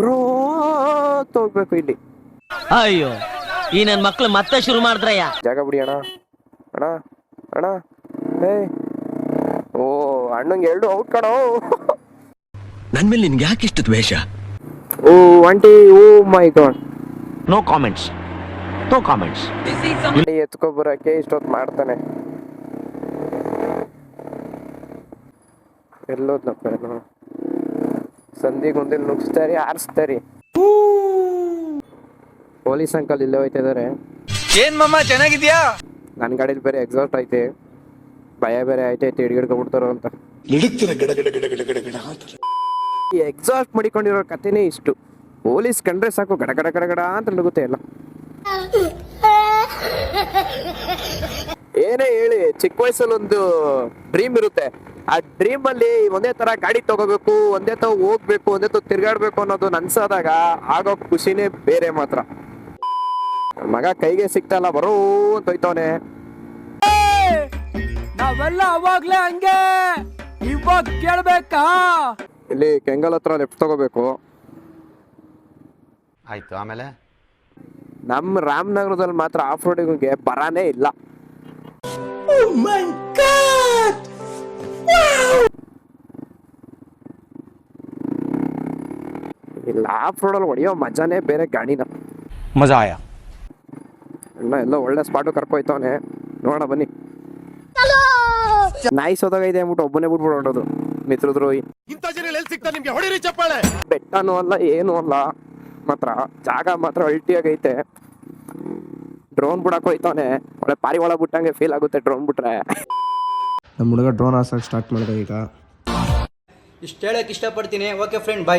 Rho ಹೋಗ್ಬೇಕು ಇಲ್ಲಿ. ಅಯ್ಯೋ ಈ ನನ್ ಮಕ್ಳು ಮತ್ತೆ ಶುರು ಮಾಡಿದ್ರಯ್ಯ. ಜಾಗ ಬಿಡಿ ಅಣ್ಣ. ಅಣ್ಣ ಅಣ್ಣ ಏ ಓ ಅಣ್ಣಂಗೆ ಎರಡು ಔಟ್ ಕಣೋ. ನನ್ ಮೇಲೆ ನಿನ್ಗೆ ಯಾಕೆ ಇಷ್ಟು ದ್ವೇಷ? Oh aunty oh my god. No comments, no comments. ಎತ್ಕೊಬರಕ್ಕೆ ಇಷ್ಟೊತ್ತು ಮಾಡ್ತಾನೆ. ಎಲ್ಲೋದ್ನಪ್ಪ ಏನು ಸಂಧಿಗೊಂದಿಲ್ ನುಗ್ಸ್ತಾರಿ ಆರಿಸ್ತಾರಿ. ಪೊಲೀಸ್ ಅಂಕಲ್ ಇಲ್ಲೇ ಹೋಯ್ತಿದಾರೆ. ಏನ್ ಮಮ್ಮ ಚೆನ್ನಾಗಿದ್ಯಾ? ನನ್ನ ಗಾಡಿಲಿ ಬೇರೆ ಎಕ್ಸಾಸ್ಟ್ ಐತೆ, ಭಯ ಬೇರೆ ಐತೈತೆ ಹಿಡ್ಗಿಡ್ಕೊಬಿಡ್ತಾರೋ ಅಂತ. ಈ ಎಕ್ಸಾಸ್ಟ್ ಮಾಡಿಕೊಂಡಿರೋ ಕಥೆನೇ ಇಷ್ಟು. ಪೊಲೀಸ್ ಕಂಡ್ರೆ ಸಾಕು ಗಡ ಗಡ ಗಡ ಗಡ ಅಂತ ನಡುಗುತ್ತೆ ಎಲ್ಲ. ಏನೇ ಹೇಳಿ ಚಿಕ್ಕ ವಯಸ್ಸಲ್ಲಿ ಒಂದು ಡ್ರೀಮ್ ಇರುತ್ತೆ. ಆ ಡ್ರೀಮ್ ಅಲ್ಲಿ ಒಂದೇ ತರ ಗಾಡಿ ತಗೋಬೇಕು, ಒಂದೇ ತರ ಹೋಗ್ಬೇಕು, ಒಂದೇ ತರ ತಿರ್ಗಾಡ್ಬೇಕು ಅನ್ನೋದು ಅನ್ಸಾದಾಗ ಆಗೋ ಖುಷಿನೇ ಬೇರೆ ಮಾತ್ರ. ಮಗ ಕೈಗೆ ಸಿಗ್ತಲ್ಲ ಬರೋ ಅಂತ ಹೋಯ್ತವನೆ. ನಾವೆಲ್ಲ ಅವಾಗ್ಲೇ ಹಂಗೆ, ಇವಾಗ ಕೇಳ್ಬೇಕಾ? ಇಲ್ಲಿ ಕೆಂಗಲ್ ಹತ್ರ ಲೆಫ್ಟ್ ತಗೋಬೇಕು. ಆಯ್ತು, ಆಮೇಲೆ ನಮ್ಮ ರಾಮನಗರದಲ್ಲಿ ಮಾತ್ರ ಆಫ್ ರೋಡಿಂಗ್ಗೆ ಬರಾನೇ ಇಲ್ಲ. ಇಲ್ಲ ಆಫ್ ರೋಡಲ್ಲಿ ಹೊಡೆಯೋ ಮಜಾನೇ ಬೇರೆ ಗಾಡಿನ. ಮಜಾ ಆಯ. ಅಣ್ಣ ಎಲ್ಲ ಒಳ್ಳೆ ಸ್ಪಾಟು ಕರ್ಕೊಯ್ತವನೆ, ನೋಡೋಣ ಬನ್ನಿ. ನಾಯಿ ಸೋದಾಗ ಇದೆ ಅಂದ್ಬಿಟ್ಟು ಒಬ್ಬನೇ ಬಿಟ್ಬಿಟ್ಟು ಹೊಡೋದು ಮಿತ್ರದ್ರೋಹಿ. ಬೆಟ್ಟನೂ ಅಲ್ಲ ಏನೂ ಅಲ್ಲ, ಮಾತ್ರ ಜಾಗ ಮಾತ್ರ ಅಲ್ಟಿಯಾಗೈತೆ. ಡ್ರೋನ್ ಬಿಡಕ್ ಹೋಯ್ತವನೆ, ಒಳ್ಳೆ ಪಾರಿವಾಳ ಬಿಟ್ಟಂಗೆ ಫೀಲ್ ಆಗುತ್ತೆ ಡ್ರೋನ್ ಬಿಟ್ರೆ. ನಮ್ಮ ಹುಡುಗ ಡ್ರೋನ್ ಹಾಸಕ್ ಸ್ಟಾರ್ಟ್ ಮಾಡಿದೆ ಈಗ. ಇಷ್ಟು ಹೇಳಕ್ ಇಷ್ಟಪಡ್ತೀನಿ. ಓಕೆ ಫ್ರೆಂಡ್, ಬಾಯ್.